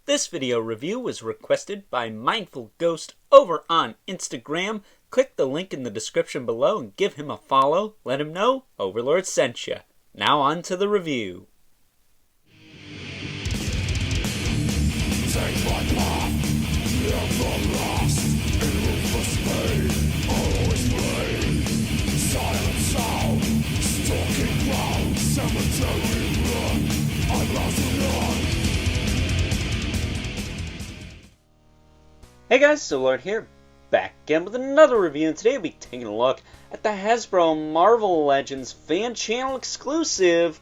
This video review was requested by Mindful Ghost over on Instagram. Click the link in the description below and give him a follow. Let him know Overlord sent you. Now on to the review. Take my path, never lost, in ruthless pain, always bleed. Silent sound, stalking ground, cemetery run, I'm lost alone. Hey guys, Overlord here, back again with another review, and today we'll be taking a look at the Hasbro Marvel Legends fan channel exclusive,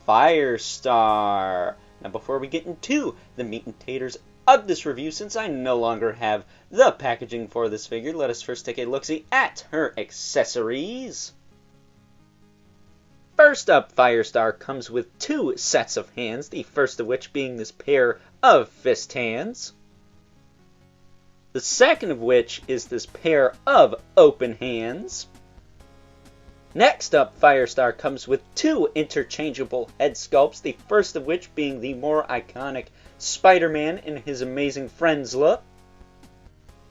Firestar. Now before we get into the meat and taters of this review, since I no longer have the packaging for this figure, let us first take a look-see at her accessories. First up, Firestar comes with two sets of hands, the first of which being this pair of fist hands. The second of which is this pair of open hands. Next up, Firestar comes with two interchangeable head sculpts, the first of which being the more iconic Spider-Man in his Amazing Friends look.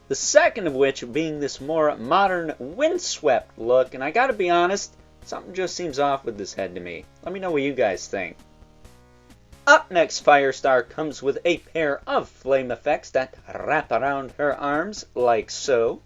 The second of which being this more modern windswept look, and I gotta be honest, something just seems off with this head to me. Let me know what you guys think. Up next, Firestar comes with a pair of flame effects that wrap around her arms like so.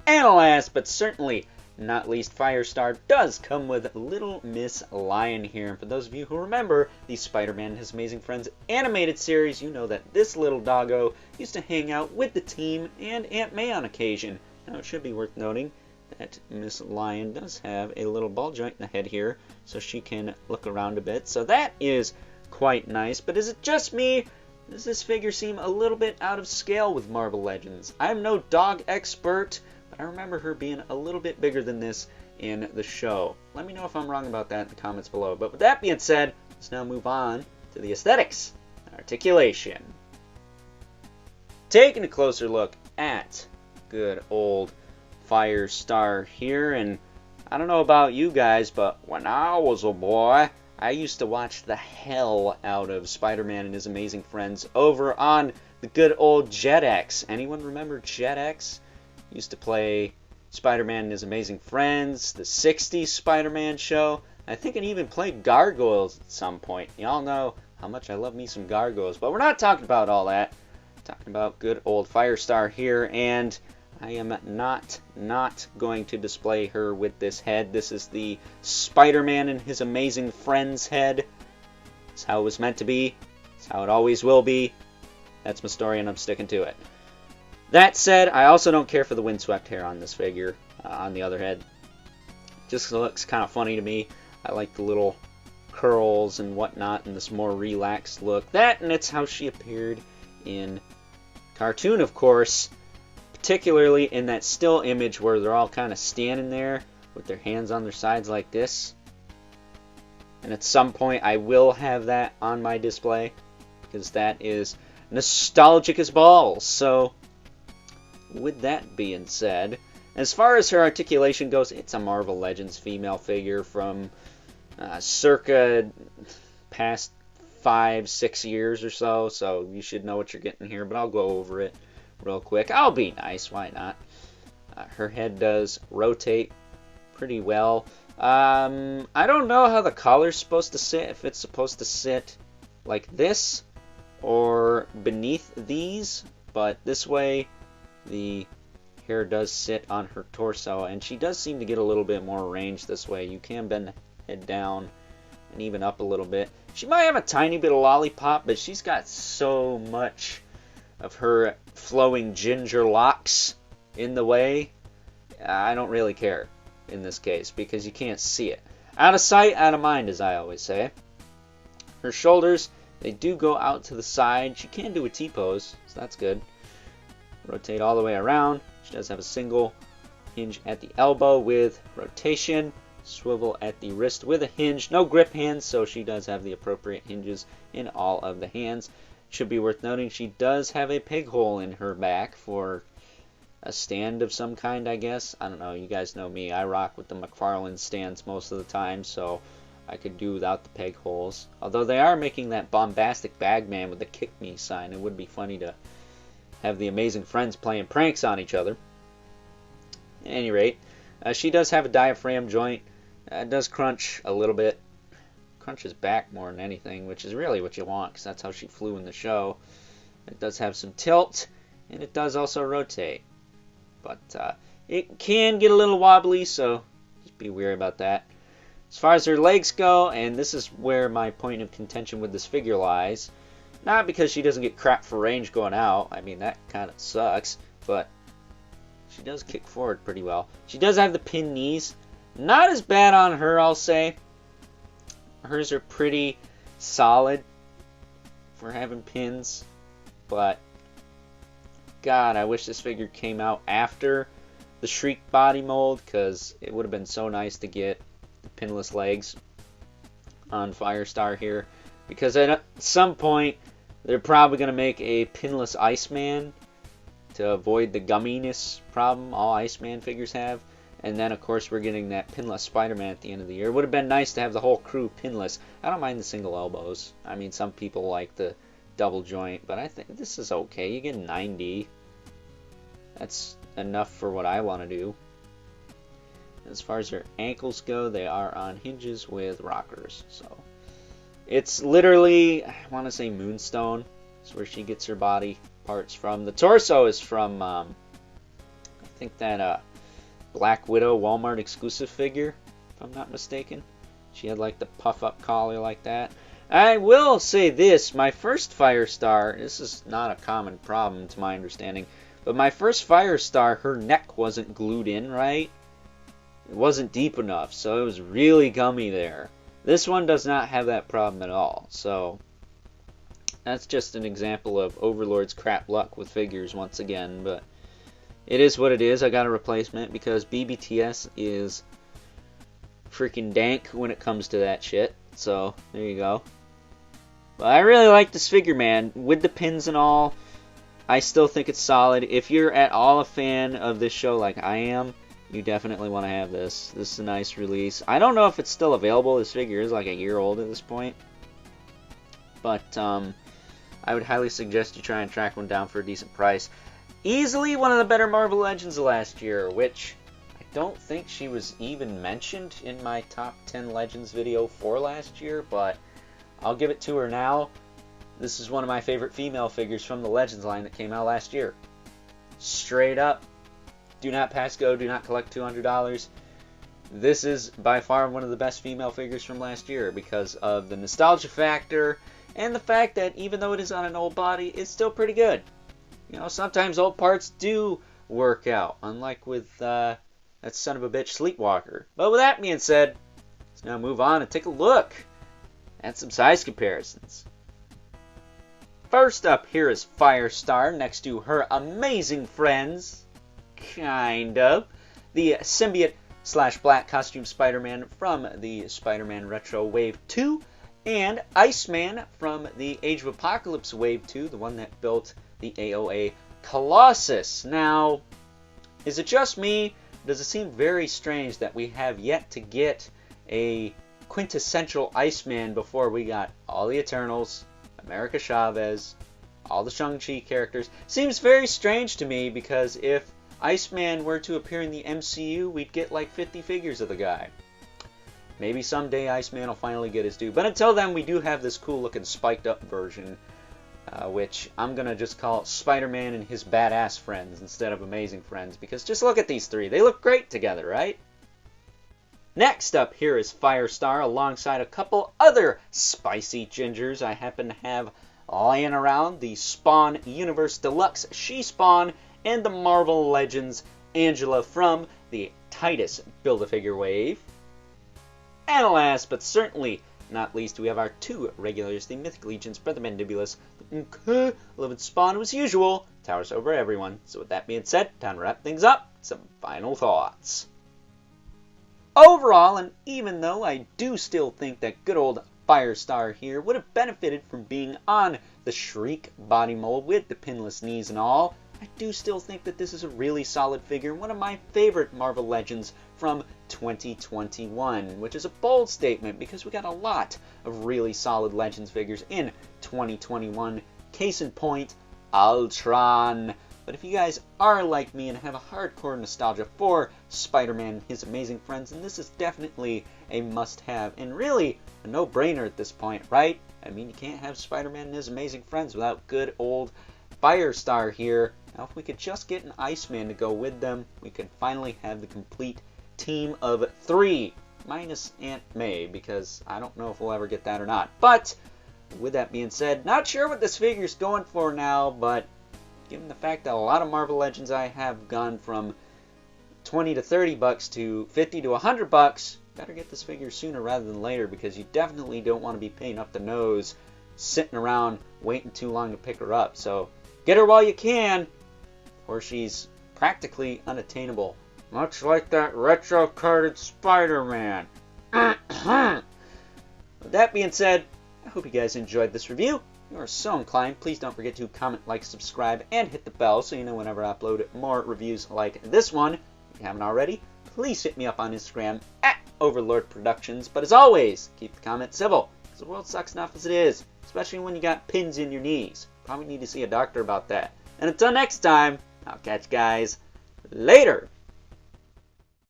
And last but certainly not least, Firestar does come with Little Miss Lion here. For those of you who remember the Spider-Man and His Amazing Friends animated series, you know that this little doggo used to hang out with the team and Aunt May on occasion. Now it should be worth noting that Miss Lion does have a little ball joint in the head here, so she can look around a bit. So that is quite nice, but is it just me? Does this figure seem a little bit out of scale with Marvel Legends? I'm no dog expert, but I remember her being a little bit bigger than this in the show. Let me know if I'm wrong about that in the comments below. But with that being said, let's now move on to the aesthetics and articulation. Taking a closer look at good old Firestar here, and I don't know about you guys, but when I was a boy, I used to watch the hell out of Spider-Man and His Amazing Friends over on the good old Jetix. Anyone remember Jetix? Used to play Spider-Man and His Amazing Friends, the 60s Spider-Man show. I think it even played Gargoyles at some point. Y'all know how much I love me some Gargoyles, but we're not talking about all that. We're talking about good old Firestar here, and I am not going to display her with this head. This is the Spider-Man and His Amazing Friends head. It's how it was meant to be. It's how it always will be. That's my story, and I'm sticking to it. That said, I also don't care for the windswept hair on this figure, on the other head. Just looks kind of funny to me. I like the little curls and whatnot and this more relaxed look. That, and it's how she appeared in cartoon, of course. Particularly in that still image where they're all kind of standing there with their hands on their sides like this. And at some point I will have that on my display, because that is nostalgic as balls. So with that being said, as far as her articulation goes, it's a Marvel Legends female figure from circa past 5-6 years or so. So you should know what you're getting here, but I'll go over it real quick. I'll be nice, why not? Her head does rotate pretty well. I don't know how the collar's supposed to sit, if it's supposed to sit like this or beneath these, but this way the hair does sit on her torso, and she does seem to get a little bit more range this way. You can bend the head down and even up a little bit. She might have a tiny bit of lollipop, but she's got so much of her flowing ginger locks in the way. I don't really care in this case because you can't see it. Out of sight, out of mind, as I always say. Her shoulders, they do go out to the side. She can do a T-pose, so that's good. Rotate all the way around. She does have a single hinge at the elbow with rotation. Swivel at the wrist with a hinge. No grip hands, so she does have the appropriate hinges in all of the hands. Should be worth noting she does have a pig hole in her back for a stand of some kind, I guess. I don't know, you guys know me. I rock with the McFarlane stands most of the time, so I could do without the peg holes. Although they are making that bombastic Bagman with the kick me sign. It would be funny to have the Amazing Friends playing pranks on each other. At any rate, she does have a diaphragm joint. It does crunch a little bit. Crunches back more than anything, which is really what you want, because that's how she flew in the show. It does have some tilt, and it does also rotate. But it can get a little wobbly, so just be wary about that. As far as her legs go, and this is where my point of contention with this figure lies, not because she doesn't get crap for range going out, I mean that kind of sucks, but she does kick forward pretty well. She does have the pin knees, not as bad on her, I'll say. Hers are pretty solid for having pins, but God, I wish this figure came out after the Shriek body mold, because it would have been so nice to get the pinless legs on Firestar here, because at some point they're probably going to make a pinless Iceman to avoid the gumminess problem all Iceman figures have, and then of course we're getting that pinless Spider-Man at the end of the year. It would have been nice to have the whole crew pinless. I don't mind the single elbows. I mean, some people like the double joint, but I think this is okay. You get 90. That's enough for what I want to do. As far as her ankles go, they are on hinges with rockers. So it's literally, I want to say Moonstone. It's where she gets her body parts from. The torso is from, I think that Black Widow Walmart exclusive figure, if I'm not mistaken. She had like the puff up collar like that. I will say this, my first Firestar, this is not a common problem to my understanding, but my first Firestar, her neck wasn't glued in right. It wasn't deep enough, so it was really gummy there. This one does not have that problem at all, so that's just an example of Overlord's crap luck with figures once again, but it is what it is. I got a replacement because BBTS is freaking dank when it comes to that shit, so there you go. But I really like this figure, man. With the pins and all, I still think it's solid. If you're at all a fan of this show like I am, you definitely want to have this. This is a nice release. I don't know if it's still available. This figure is like a year old at this point. But I would highly suggest you try and track one down for a decent price. Easily one of the better Marvel Legends of last year, which I don't think she was even mentioned in my top 10 Legends video for last year, but I'll give it to her now. This is one of my favorite female figures from the Legends line that came out last year. Straight up. Do not pass go, do not collect $200. This is by far one of the best female figures from last year because of the nostalgia factor and the fact that even though it is on an old body, it's still pretty good. You know, sometimes old parts do work out, unlike with that son of a bitch Sleepwalker. But with that being said, let's now move on and take a look at some size comparisons. First up here is Firestar next to her amazing friends, kind of, the symbiote / black costume Spider-Man from the Spider-Man Retro Wave 2, and Iceman from the Age of Apocalypse Wave 2, the one that built the AOA Colossus. Now, is it just me? Does it seem very strange that we have yet to get a quintessential Iceman before we got all the Eternals, America Chavez, all the Shang-Chi characters? Seems very strange to me because if Iceman were to appear in the MCU, we'd get like 50 figures of the guy. Maybe someday Iceman will finally get his due. But until then, we do have this cool looking spiked up version, which I'm going to just call Spider-Man and his badass friends instead of amazing friends. Because just look at these three. They look great together, right? Next up here is Firestar alongside a couple other spicy gingers I happen to have laying around. The Spawn Universe Deluxe She-Spawn and the Marvel Legends Angela from the Titus Build-A-Figure Wave. And last but certainly not least, we have our two regulars, the Mythic Legion's Brother Mandibulus, the 11th Spawn, who as usual, towers over everyone. So with that being said, time to wrap things up. Some final thoughts. Overall, and even though I do still think that good old Firestar here would have benefited from being on the Shriek body mold with the pinless knees and all, I do still think that this is a really solid figure, one of my favorite Marvel Legends from 2021, which is a bold statement because we got a lot of really solid Legends figures in 2021. Case in point, Ultron. But if you guys are like me and have a hardcore nostalgia for Spider-Man and his amazing friends, then this is definitely a must-have and really a no-brainer at this point, right? I mean, you can't have Spider-Man and his amazing friends without good old Firestar here. Now, if we could just get an Iceman to go with them, we could finally have the complete team of 3, minus Aunt May, because I don't know if we'll ever get that or not. But with that being said, not sure what this figure's going for now, but given the fact that a lot of Marvel Legends I have gone from 20 to 30 bucks to 50 to 100 bucks, better get this figure sooner rather than later, because you definitely don't want to be paying up the nose sitting around waiting too long to pick her up. So get her while you can, or she's practically unattainable, much like that retro carded Spider-Man. With that being said, I hope you guys enjoyed this review. If you are so inclined, please don't forget to comment, like, subscribe, and hit the bell so you know whenever I upload more reviews like this one. If you haven't already, please hit me up on Instagram at Overlord Productions. But as always, keep the comments civil, because the world sucks enough as it is, especially when you got pins in your knees. Probably need to see a doctor about that. And until next time, I'll catch you guys later.